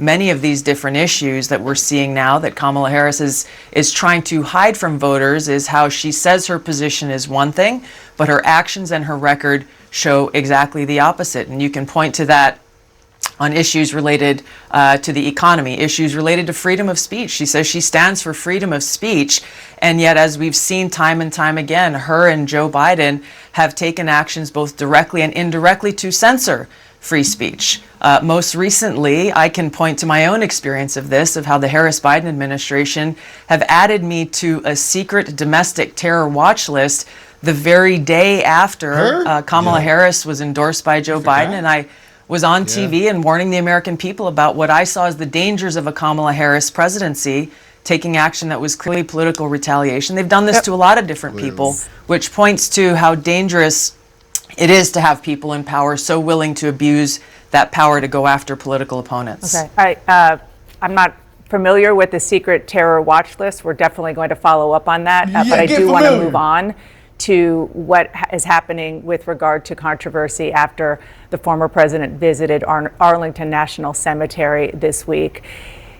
many of these different issues that we're seeing now that Kamala Harris is trying to hide from voters is how she says her position is one thing, but her actions and her record show exactly the opposite. And you can point to that on issues related to the economy, issues related to freedom of speech. She says she stands for freedom of speech, and yet, as we've seen time and time again, her and Joe Biden have taken actions both directly and indirectly to censor free speech. Most recently, I can point to my own experience of this, of how the Harris-Biden administration have added me to a secret domestic terror watch list the very day after Kamala Harris was endorsed by Joe Biden, and I was on TV and warning the American people about what I saw as the dangers of a Kamala Harris presidency, taking action that was clearly political retaliation. They've done this to a lot of different people, which points to how dangerous it is to have people in power so willing to abuse that power to go after political opponents. Okay, I'm not familiar with the secret terror watch list. We're definitely going to follow up on that, but I do want to move on to what is happening with regard to controversy after the former president visited Arlington National Cemetery this week.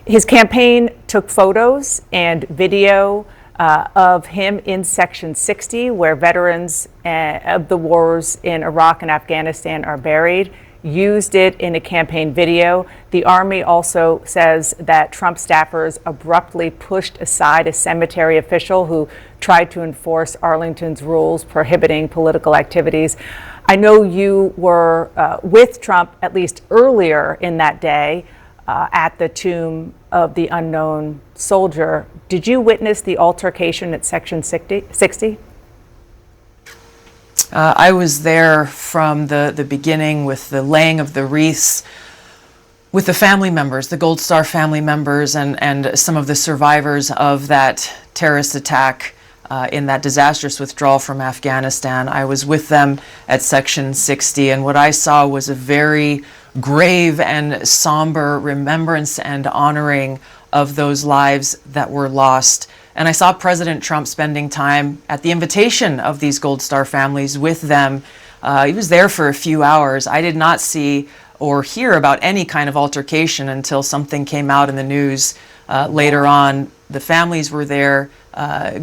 His campaign took photos and video of him in Section 60, where veterans of the wars in Iraq and Afghanistan are buried, used it in a campaign video. The Army also says that Trump staffers abruptly pushed aside a cemetery official who tried to enforce Arlington's rules prohibiting political activities. I know you were with Trump at least earlier in that day at the tomb of the unknown soldier. Did you witness the altercation at Section 60? I was there from the beginning with the laying of the wreaths with the family members, the Gold Star family members, and some of the survivors of that terrorist attack in that disastrous withdrawal from Afghanistan. I was with them at Section 60, and what I saw was a very grave and somber remembrance and honoring of those lives that were lost. And I saw President Trump spending time at the invitation of these Gold Star families with them. He was there for a few hours. I did not see or hear about any kind of altercation until something came out in the news later on. The families were there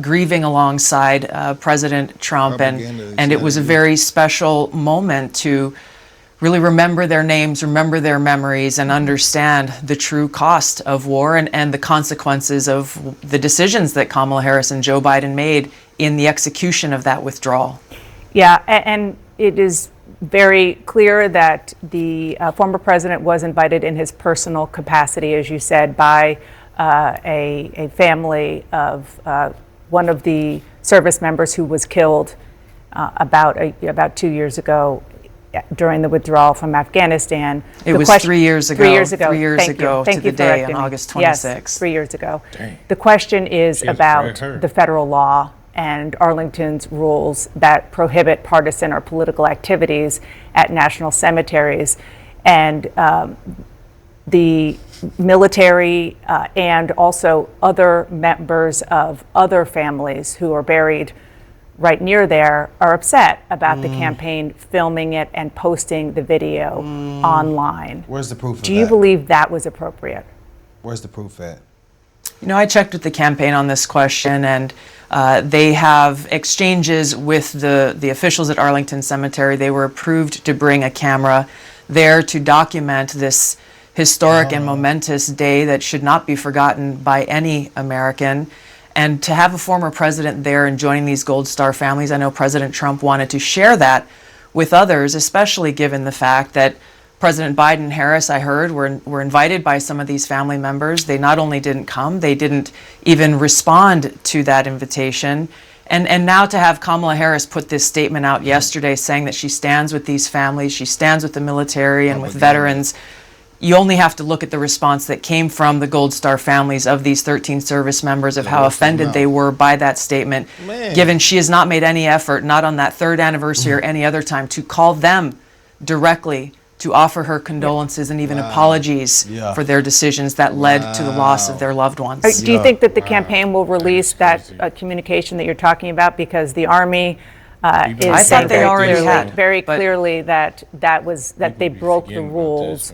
grieving alongside President Trump, and it was a very special moment to really remember their names, remember their memories, and understand the true cost of war and the consequences of the decisions that Kamala Harris and Joe Biden made in the execution of that withdrawal. Yeah, and it is very clear that the former president was invited in his personal capacity, as you said, by a family of one of the service members who was killed about 2 years ago during the withdrawal from Afghanistan. It was 3 years ago. 3 years ago. 3 years ago to the day on August 26th. Yes, 3 years ago. Dang. The question is about the federal law and Arlington's rules that prohibit partisan or political activities at national cemeteries. And the military and also other members of other families who are buried right near there are upset about the campaign filming it and posting the video online. Where's the proof of that? Do you believe that was appropriate? Where's the proof at? You know, I checked with the campaign on this question, and they have exchanges with the officials at Arlington Cemetery. They were approved to bring a camera there to document this historic and momentous day that should not be forgotten by any American. And to have a former president there and joining these Gold Star families, I know President Trump wanted to share that with others, especially given the fact that President Biden and Harris, I heard, were invited by some of these family members. They not only didn't come, they didn't even respond to that invitation. And now to have Kamala Harris put this statement out yesterday saying that she stands with these families, she stands with the military and with veterans. You only have to look at the response that came from the Gold Star families of these 13 service members of how offended they were by that statement, given she has not made any effort, not on that third anniversary or any other time, to call them directly to offer her condolences and even apologies for their decisions that led to the loss of their loved ones. Do you think that the campaign will release that communication that you're talking about? Because the Army is saying very clearly that they broke the rules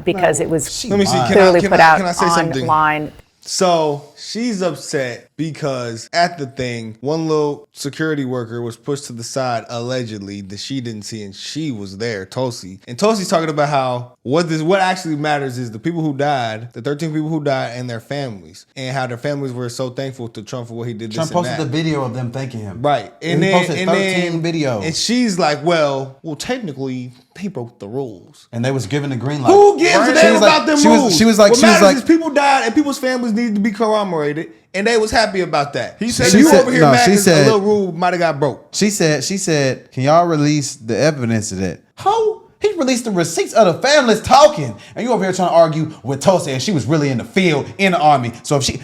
because it was Let me see. clearly put out can I say something? online. So she's upset because at the thing, one little security worker was pushed to the side allegedly that she didn't see, and she was there, Tulsi. And Tulsi's talking about how what actually matters is the people who died, the 13 people who died, and their families, and how their families were so thankful to Trump for what he did. Trump posted the video of them thanking him. Right, and he posted 13 videos. And she's like, well, technically, they broke the rules. And they was given the green light. Who gives a damn about them rules? She was like, what matters is people died and people's families needed to be commemorated, and they was happy about that. He said, over here mad because a little rule might have got broke. She said, can y'all release the evidence of that? How? He released the receipts of the families talking, and you over here trying to argue with Tulsi, and she was really in the field, in the army. So if she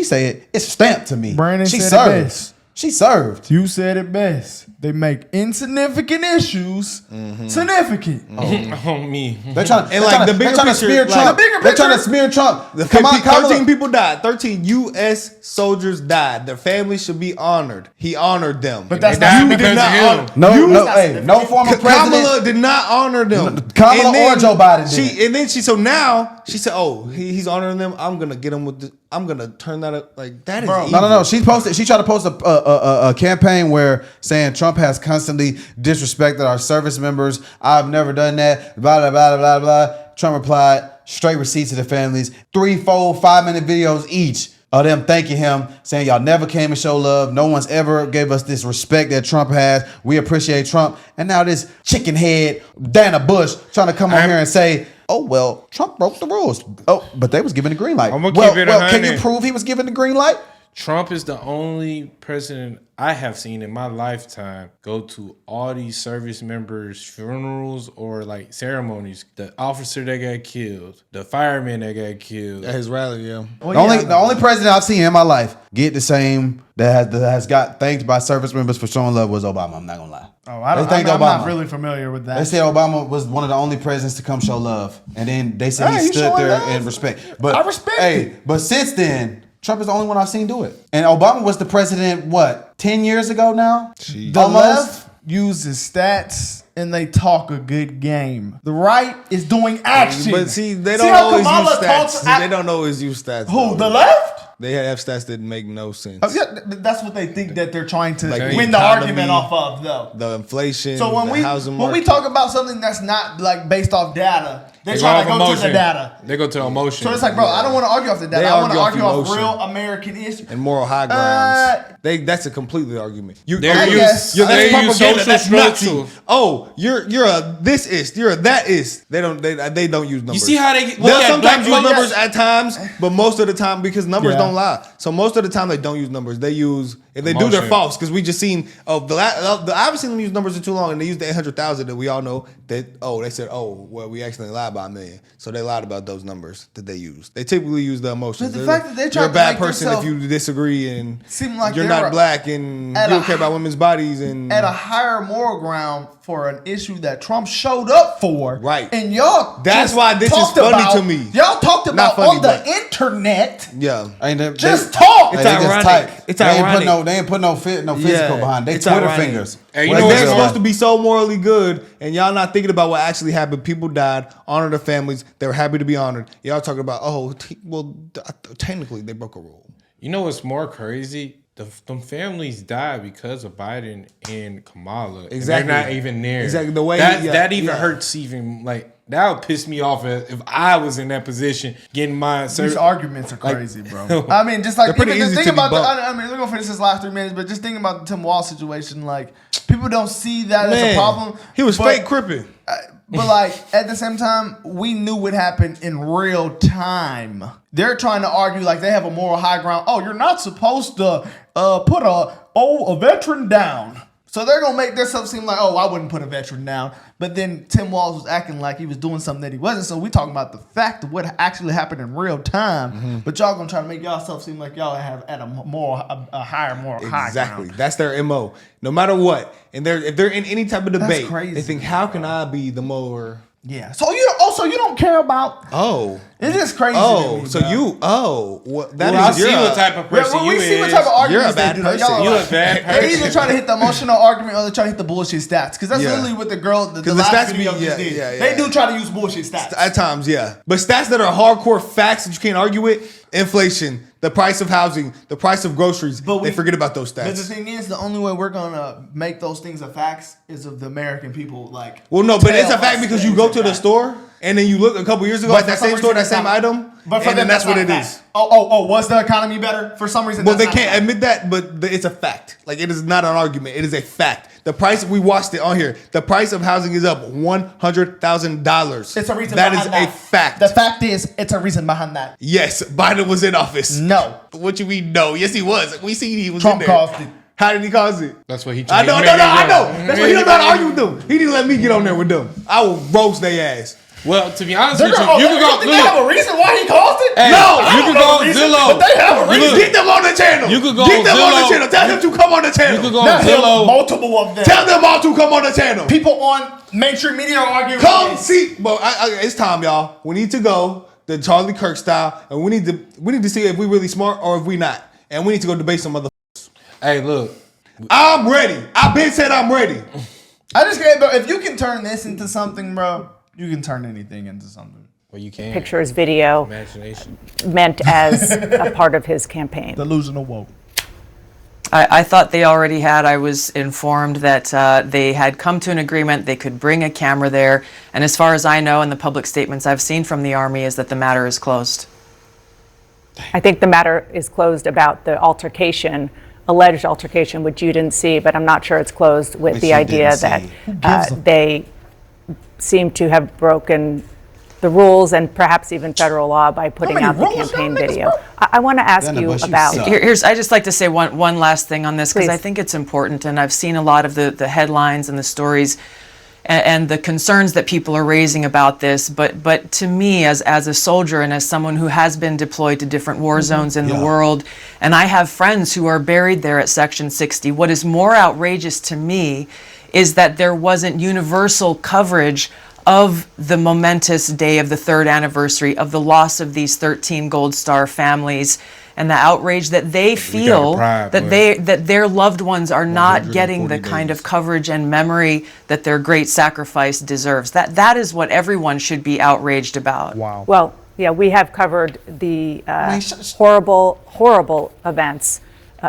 say it, it's stamped to me. Brandon she said served. it best. She served. You said it best. They make insignificant issues significant. Me. They're trying to smear Trump. They're trying to smear Trump. 13 people died. 13 U.S. soldiers died. Their families should be honored. He honored them. But that's not you because did not of him. honor. No former president. Kamala did not honor them. Kamala or Joe Biden did. And then so now she said, "Oh, he's honoring them. I'm gonna get him with this. I'm gonna turn that up like that is evil." No. She tried to post a campaign where saying Trump has constantly disrespected our service members. I've never done that. Blah blah blah blah blah. Trump replied, straight receipts to the families, 3, 4, 5-minute videos each of them thanking him, saying y'all never came and show love. No one's ever gave us this respect that Trump has. We appreciate Trump. And now this chicken head Dana Bush trying to come on here and say, oh, well, Trump broke the rules. Oh, but they was given the green light. I'm gonna keep it 100. Can you prove he was given the green light? Trump is the only president I have seen in my lifetime go to all these service members' funerals or like ceremonies. The officer that got killed, the fireman that got killed. At his rally, yeah. The only president I've seen in my life get the same that has got thanked by service members for showing love was Obama. I'm not gonna lie. Oh, I'm not really familiar with that. They said Obama was one of the only presidents to come show love, and then they said he stood there in respect. But I respect it. But since then, Trump is the only one I've seen do it. And Obama was the president, 10 years ago now? The left uses stats and they talk a good game. The right is doing action. But see, they don't always use stats. They don't always use stats. Who, the left? They have stats that make no sense. That's what they think that they're trying to Like win the argument off of, though. The inflation, So when we talk about something that's not like based off data, they try to go to the data. They go to emotion. So it's like, bro, I don't want to argue off the data. I want to argue off real American issues. And moral high grounds. That's a completely argument. That's That's Nazi. Oh, you're a this ist. You're a that ist. They don't use numbers. You see how they they'll sometimes use numbers at times, but most of the time because numbers don't lie. So most of the time they don't use numbers. They use if they do, they're false because we just seen I haven't seen them use numbers for too long, and they used the 800,000 that we all know that they said we actually lied by a million, so they lied about those numbers that they use. They typically use the emotions. But the fact that they try you're a to bad make person if you disagree and seem like you're not black and you don't care about women's bodies and at a higher moral ground for an issue that Trump showed up for, right? And y'all that's why this is funny to me. Y'all talked about on the internet. Yeah, just talk. It's ironic. It's ironic. They ain't put no physical behind. They Twitter ironic. Fingers. Hey, they're supposed to be so morally good, and y'all not thinking about what actually happened. People died. Honor the families. They were happy to be honored. Y'all talking about technically they broke a rule. You know what's more crazy? Them families died because of Biden and Kamala. Exactly. And they're not even there. Exactly. The way that even hurts even like that would piss me off if I was in that position getting my These arguments are crazy, bro. I mean, just like pretty easy think to about debunk. I mean, we're gonna finish this last 3 minutes, but just think about the Tim Wall situation. Like, people don't see that as a problem. He was fake cripping. But like at the same time, we knew what happened in real time. They're trying to argue like they have a moral high ground. Oh, you're not supposed to put a veteran down. So they're gonna make themselves seem like, oh, I wouldn't put a veteran down. But then Tim Walz was acting like he was doing something that he wasn't. So we talking about the fact of what actually happened in real time. Mm-hmm. But y'all gonna try to make y'all seem like y'all have at a higher moral high ground. Exactly. That's their MO. No matter what. And if they're in any type of debate, crazy, they think, how can I be the more Yeah. So you don't care about. Oh. It's just crazy. Oh, to me, so bro. you. Oh, what, that Well, I is see your. what type of Yeah, person well, you we see is. what type of arguments You're a they bad do. Y'all person. You like- a bad They either person. try to hit the emotional argument or they try to hit the bullshit stats. Because that's Yeah. literally what the girl, the 'Cause the last stats video be- just yeah, did. yeah, yeah. They do try to use bullshit stats. At times, yeah. But stats that are hardcore facts that you can't argue with: inflation, the price of housing, the price of groceries. But they forget about those But the stats. thing is, the only way we're gonna make those things a facts is if the American people like. Well, no, but it's a tell fact us because that you it's go a to the fact. store and then you look a couple years ago But at that for some same store, that reason, same it's not- item, But for and them, then that's what not it a is. fact. Oh, was the economy better? For some reason, Well, that's they not a can't fact. admit that, but it's a fact. Like, it is not an argument. It is a fact. The price, we watched it on here. The price of housing is up $100,000. It's a reason That behind is that. a fact. The fact is, it's a reason behind that. Yes, Biden was in office. No. What you mean, no? Yes, he was. We see he was Trump in there. caused it. How did he cause it? That's what he I tried. know, I know. That's why he don't know how to argue with them. He didn't let me get on there with them. I will roast their ass. Well, to be honest They're with you, gonna, you can go. think they have a reason why he caused it? Hey, No, you can go on Zillow. But they have a You reason. look, Get them on the channel. You could go Get on them on the Zillow. channel. Tell him to come on the channel. You could go on Not him, Zillow. multiple of them. Tell them all to come on the channel. People on mainstream media are arguing. Come with this. see, but it's time, y'all. We need to go the Charlie Kirk style, and we need to see if we really smart or if we not, and we need to go debate some other. Hey, look. I'm ready. I've been said I'm ready. I just can't, bro. If you can turn this into something, bro, you can turn anything into something. Well, you can. Pictures, video, Imagination. meant as a part of his campaign. Delusional woke. I thought they already had. I was informed that they had come to an agreement. They could bring a camera there. And as far as I know, and the public statements I've seen from the Army, is that the matter is closed. I think the matter is closed about the altercation, alleged altercation, which you didn't see, but I'm not sure it's closed with Which the you idea didn't that see. Who gives a- they seem to have broken the rules and perhaps even federal law by putting many out the rules campaign y'all niggas video. broke? I want to ask Dana you Bush, you about. suck. Here's I just like to say one last thing on this because I Please. think it's important, and I've seen a lot of the headlines and the stories and the concerns that people are raising about this. But to me, as a soldier and as someone who has been deployed to different war zones in the Yeah. world, and I have friends who are buried there at Section 60, what is more outrageous to me is that there wasn't universal coverage of the momentous day of the third anniversary of the loss of these 13 Gold Star families, and the outrage that they feel pride, that boy. that their loved ones are not getting the 140 kind of days. coverage and memory that their great sacrifice deserves. That is what everyone should be outraged about. Wow. Well, yeah, we have covered the mean, horrible events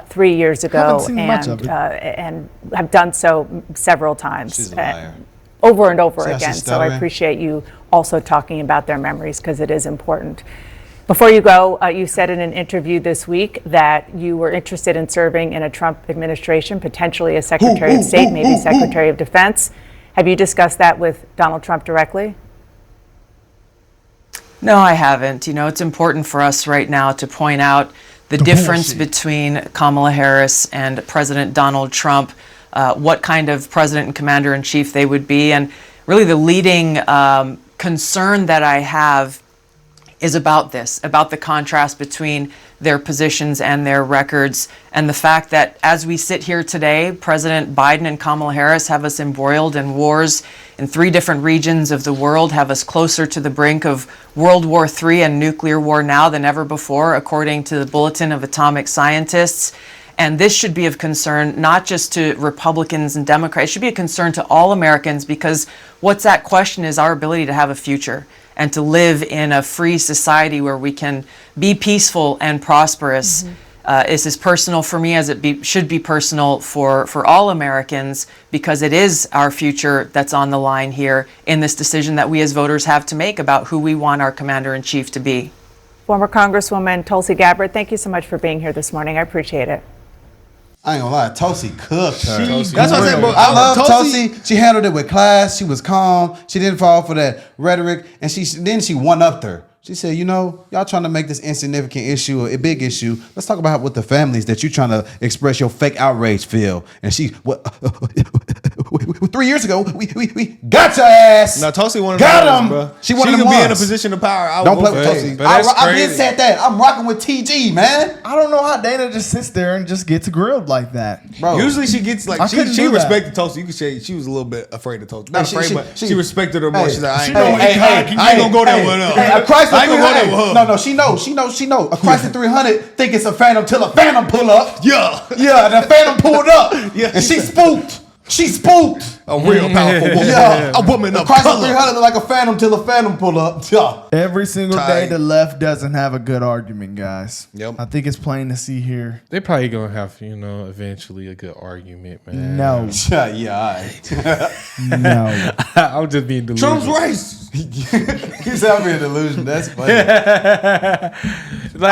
3 years ago, Haven't seen much of it. and have done so several times. She's a liar. Over and over See how again. she's So I stuttering? appreciate you also talking about their memories because it is important. Before you go, you said in an interview this week that you were interested in serving in a Trump administration, potentially as Secretary of State, maybe Secretary of Defense. Have you discussed that with Donald Trump directly? No, I haven't. You know, it's important for us right now to point out the difference between Kamala Harris and President Donald Trump, what kind of president and commander in chief they would be. And really the leading concern that I have is about this, about the contrast between their positions and their records, and the fact that as we sit here today, President Biden and Kamala Harris have us embroiled in wars in 3 different regions of the world, have us closer to the brink of World War III and nuclear war now than ever before, according to the Bulletin of Atomic Scientists. And this should be of concern not just to Republicans and Democrats, it should be a concern to all Americans, because what's at question is our ability to have a future and to live in a free society where we can be peaceful and prosperous. This is personal for me, as it should be personal for all Americans, because it is our future that's on the line here in this decision that we as voters have to make about who we want our commander-in-chief to be. Former Congresswoman Tulsi Gabbard, thank you so much for being here this morning. I appreciate it. I ain't gonna lie, Tulsi cooked her. Tulsi That's what I said, bro. I love Tulsi. She handled it with class. She was calm. She didn't fall for that rhetoric, and she one-upped her. She said, you know, y'all trying to make this insignificant issue a big issue. Let's talk about what the families that you trying to express your fake outrage feel. And she, 3 years ago, we got your ass. Now Tulsi wanted got to him. bro. She one of could them be in a ones. position of power. I would Don't vote play for with Tulsi. Tulsi. But that's I been crazy. said that. I'm rocking with TG, man. I don't know how Dana just sits there and just gets grilled like that. Bro. Usually she gets I like couldn't she do that. respected Tulsi. You could say she was a little bit afraid of Tulsi. Not Hey, afraid, but she respected her more. Hey, She's like, I she ain't, know gonna, what he got. I ain't gonna go there with her. Hey, a Chrysler I ain't gonna go there 300. with her. No, she know. A Chrysler 300 think it's a Phantom till a Phantom pull up. Yeah. Yeah, the Phantom pulled up. Yeah. And she spooked. She spooked. A real powerful woman. Yeah. A woman The of Chrysler color. 300 look like a Phantom till a Phantom pull up. Yeah. Every single Tight. day, the left doesn't have a good argument, guys. Yep. I think it's plain to see here. They probably gonna have, eventually a good argument, man. No, Yeah, all right. no. I'm just being delusional. Trump's racist. He's out being delusion. That's funny. Like,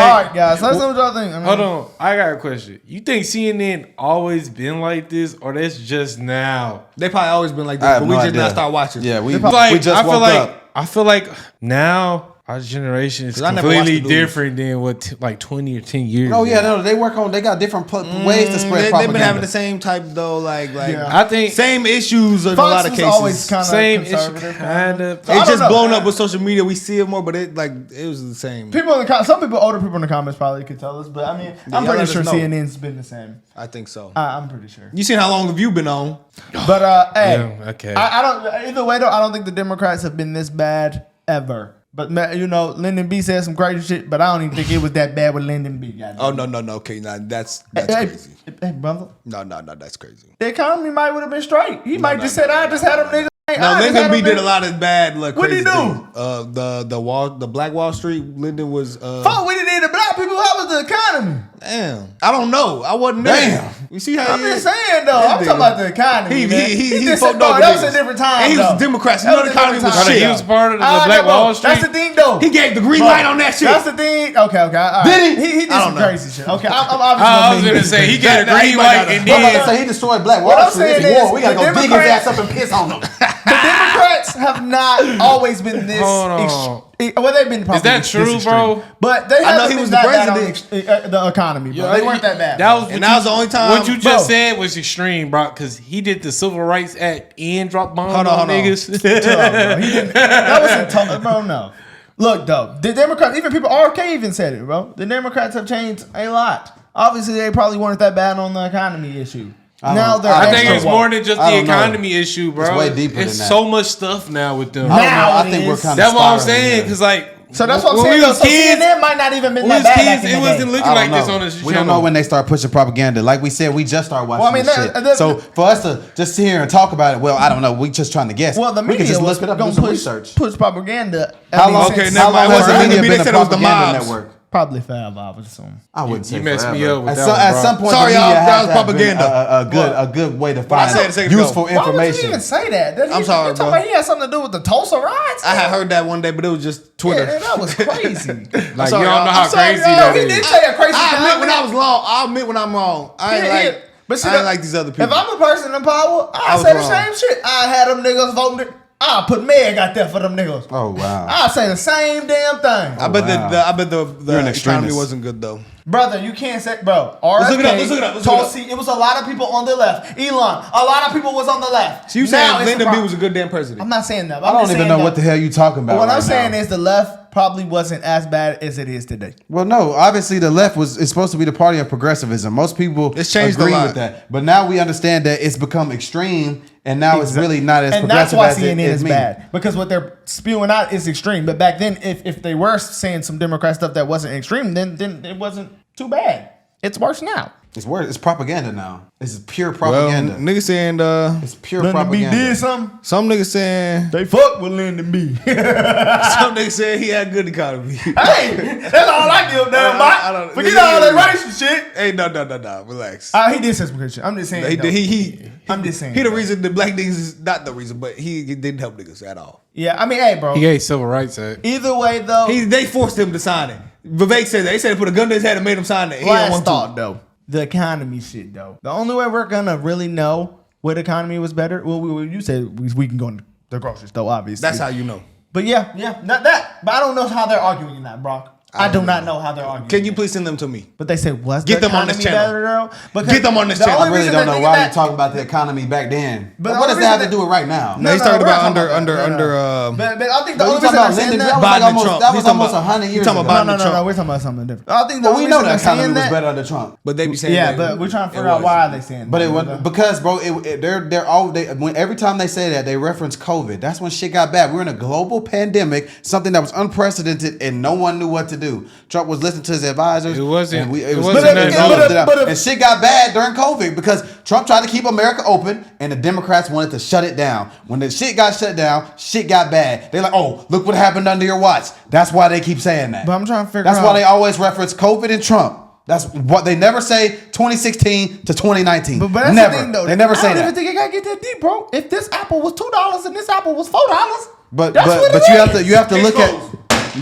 All right, guys. Let's know what y'all think. I mean, hold on, I got a question. You think CNN always been like this, or that's just now? They probably always been like I this, have but we no just idea. not start watching. Yeah, we Like, just woke up. I feel like now our generation is 'Cause I never watched completely the news. different than what like 20 or 10 years Oh yeah, ago. no, they got different ways to spread They've propaganda. been having the same type though, like Yeah. I think same issues in a Fox lot of was cases. always kind of same issue, conservative. kind of. So I It's don't just know. blown up with social media. We see it more, but it was the same. People in the some people, older people in the comments probably could tell us, but I mean, I'm y'all pretty let sure us know. CNN's been the same. I think so. I'm pretty sure. You seen how long have you been on? But hey, Yeah, okay. I don't. Either way though, I don't think the Democrats have been this bad ever. But Lyndon B said some crazy shit, but I don't even think it was that bad with Lyndon B. Goddamn. Oh no. Okay, nah, that's hey, crazy. Hey, brother, No, that's crazy. the economy might would have been straight. He might just said, "I just had them niggas." No, Lyndon B did a lot of bad, like What'd he crazy do? things. The Black Wall Street. Lyndon was. Fuck, we didn't need the black people. How was the economy? Damn, I don't know. I wasn't there. Damn. You see how I'm he just is? saying though. I'm talking about the economy. man. He just fucked bro, over that was niggas. a different time. And he was though. a Democrat. So That you know was the a economy was different time. He shit. was part of the I Black know, bro. Wall Street. That's the thing though. He gave the green Bro, light on that shit. That's the thing. Okay. All right. Did he? He did I some don't know. crazy shit. Okay. I'm obviously I was gonna gonna say he got a That- green that- light that- and I'm about to then say he destroyed Black What Wall I'm Street. saying It's war. is We gotta the go dig his Democrats- ass up and piss on him. The Democrats have not always been this. Hold on. Well, they've been. Probably Is that this true, extreme. bro? But they I know haven't he been was that the bad on president. the economy, bro. They weren't that bad. That was And what that was the only time- What you just Bro. said was extreme, bro. Because he did the Civil Rights Act and dropped bombs Hold on, on hold on. niggas. Chill out, bro. He didn't- that wasn't bro. No. Look though, the Democrats, even people, RFK even said it, bro. The Democrats have changed a lot. Obviously, they probably weren't that bad on the economy issue. Now they're. I think extra it's woke. more than just I the don't know. economy issue, bro. It's way deeper It's than that. so much stuff now with them. I don't know. Now I it think we're is. kind of. That's what I'm saying. Because like, So that's what I'm when saying. we Though. was So kids, CNN might not even been when we that was bad kids, back in it the wasn't day. looking like this on this We channel. don't know when they start pushing propaganda. Like we said, we just started watching Well, I mean, this that- shit. So for us to just sit here and talk about it, well, I don't know. We just trying to guess. Well, the we can media just was look it up, going do to some push research. propaganda. How long? Okay, since- never mind. How long has It wasn't the media media, been they a said it was the propaganda mobs. network? Probably 5, I would assume. I wouldn't say You messed me forever. up with At that some, one, at bro. some point, Sorry, the y'all, media that has was to have been propaganda. a good way to I find said it a second ago. useful Why would you information. even say that? I'm sorry, you talking bro. about he had something to do with the Tulsa riots? I had heard that one day, but it was just Twitter. Yeah, that was crazy. Like, sorry, you don't know I'm how sorry, crazy no, that he is. did say a crazy I admit comment. when I was wrong. I admit when I'm wrong. I ain't Yeah, yeah. like. But see, I ain't like these other people. If I'm a person in power, I was say the wrong. same shit. I had them niggas voting. I put Meg out there for them niggas. Oh wow! I say the same damn thing. I bet wow. the You're an economy extremist. wasn't good though. Brother, you can't say, bro. Let's look it up, RFK, let's look it up, let's look it up. Tulsi, it was a lot of people on the left. Elon, a lot of people was on the left. So you Now saying it's Lyndon a B pro- was a good damn president? I'm not saying that. I don't even know what the hell you talking about. What I'm right saying now. is the left probably wasn't as bad as it is today. Well, no. Obviously, the left is supposed to be the party of progressivism. Most people It's changed a agree lot. with that, but now we understand that it's become extreme, and now it's really not as And that's progressive why as CNN it is means. bad, because what they're spewing out is extreme. But back then, if they were saying some Democrat stuff that wasn't extreme, then it wasn't too bad. It's worse now. It's worse. It's propaganda now. It's pure well, propaganda. niggas saying It's pure Lyndon B propaganda. did something. some niggas saying They fuck with Lyndon B. some niggas saying he had good economy. Hey, that's all I give a damn I about. don't- Forget all that racist shit. Hey, no, relax. He did say some good shit. I'm just saying. I'm just saying. He the though. reason the black niggas is not the reason, but he didn't help niggas at all. Yeah, I mean, hey, bro. He gave Civil Rights Act. Either way, though. They forced him to sign it. Vivek said that. They said they put a gun to his head and made him sign it. He didn't Last want thought, to. though. The economy shit, though. The only way we're gonna really know what economy was better. Well, you said we can go to the grocery store, obviously. That's how you know. But yeah, not that. But I don't know how they're arguing in that, Brock. I do not know how they're arguing. Can you please send them to me? But they say, what's Get the them on this economy channel. better, though? Because Get them on this the channel. only I really reason don't they're know thinking why that- you're talking about the economy back then. But the What only does that have to reason do with right now? No, he's talking we're about not talking under. But I think the But you only talking reason about they're saying Lyndon? that. That was Biden like and almost, Trump. that He's was talking almost about- 100 he's years talking ago. about No, Trump. we're talking about something different. I think the Well, only we know reason that they're saying economy was that. better under Trump. But they be saying Yeah, that but we're trying to figure it out why wasn't. are they saying But that. because bro, when every time they say that, they reference COVID. That's when shit got bad. We're in a global pandemic, something that was unprecedented, and no one knew what to do. Trump was listening to his advisors. It wasn't- and it was wasn't and that all deep. of that. But if- And shit got bad during COVID because Trump tried to keep America open, and the Democrats wanted to shut it down. When the shit got shut down, shit got bad. They're like, "Oh, look what happened under your watch." That's why they keep saying that. But I'm trying to figure That's out. why they always reference COVID and Trump. That's what they never say 2016 to 2019. But that's never. the thing, though. They never say I don't even that. think it gotta get that deep, bro. If this apple was $2 and this apple was $4, But that's what it you is.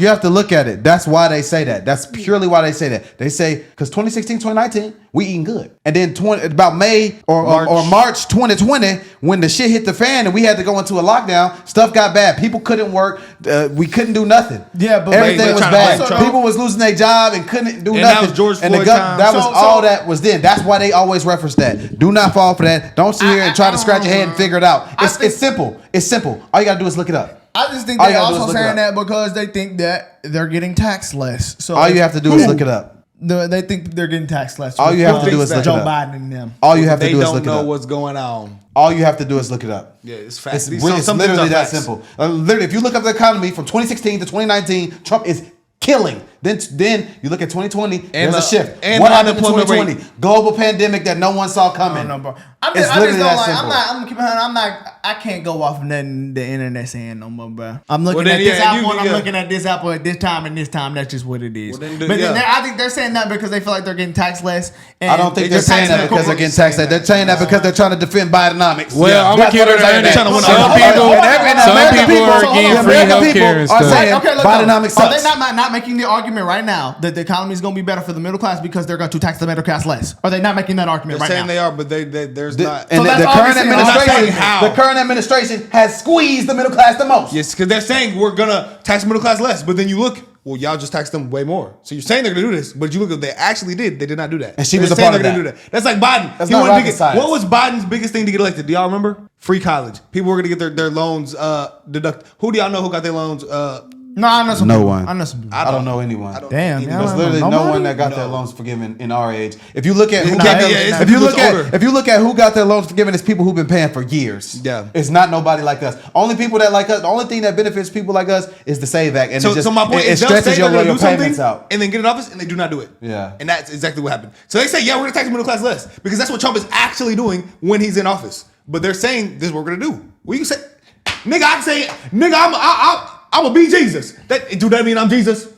have to look at it. That's why they say that. That's purely why they say that. They say because 2016, 2019, we eating good. And then about May or March 2020, when the shit hit the fan and we had to go into a lockdown, stuff got bad. People couldn't work. We couldn't do nothing. Yeah, but everything they was trying to bad. blame Trump. People was losing their job and couldn't do And nothing. that was George and the Floyd time. that was So- all that was then. That's why they always reference that. Do not fall for that. Don't sit here and try to scratch your head and figure it out. I It's think- simple. It's simple. All you gotta do is look it up. I just think All they're you gotta do is also look it saying up. that because they think that they're getting taxed less. So All you have to do is look it up. They think they're getting taxed less. All you have to do is that? look Joe it up. Biden and them. All you have to They do is don't look it know up. what's going on. All you have to do is look it up. Yeah, it's facts. It's literally that simple. Literally, if you look up the economy from 2016 to 2019, Trump is killing. Then you look at 2020, And, there's a shift. and What the happened in unemployment 2020? Global pandemic that no one saw I coming. don't know, bro. It's I literally just don't that like. simple. I'm gonna keep it 100. I can't go off of nothing the internet saying no more, bro. I'm looking Well, then, at this yeah, apple and I'm yeah. looking at this apple at this time and this time. That's just what it is. Well, then, but then yeah. I think they're saying that because they feel like they're getting taxed less. And I don't think they're saying that because they're getting taxed. They're saying that because they're trying to defend Bidenomics. Well, I'm That's gonna keep what it they're saying. 100. Trying to win Some arguments. people, And some American people are so hold getting on, free American healthcare people and are stuff. saying Okay, look, Bidenomics are they sucks. not making the argument right now that the economy is going to be better for the middle class because they're going to tax the middle class less? Are they not making that argument They're right saying now? they are, but there's not. And So the that's current obviously- they're not saying administration, how. the current administration has squeezed the middle class the most. Yes, because they're saying we're gonna tax the middle class less, but then you look, well, y'all just taxed them way more. So you're saying they're gonna do this, but you look at what they actually did. They did not do that. And she They're was a saying part of they're gonna that. do that. That's like Biden. That's He not wanted to rocket get- science. What was Biden's biggest thing to get elected? Do y'all remember? Free college. People were gonna get their loans deducted. Who do y'all know who got their loans? No, I know some No people. one. I know some people. I don't know anyone. Damn, yeah, There's I don't literally know no nobody? one that got their loans forgiven in our age. If you look at who It got can't be, their, yeah, it's if you look because at older. if you look at who got their loans forgiven, it's people who've been paying for years. Yeah. It's not nobody like us. Only people that like us. The only thing that benefits people like us is the Save Act, and So, it just so my point it is, they'll stretches say your they're gonna do payments something out. and then get in office, and they do not do it. Yeah. And that's exactly what happened. So they say, yeah, we're gonna tax the middle class less because that's what Trump is actually doing when he's in office. But they're saying this is what we're gonna do. Well, you can say, nigga, I can say, nigga, I'm gonna be Jesus. Do that mean I'm Jesus?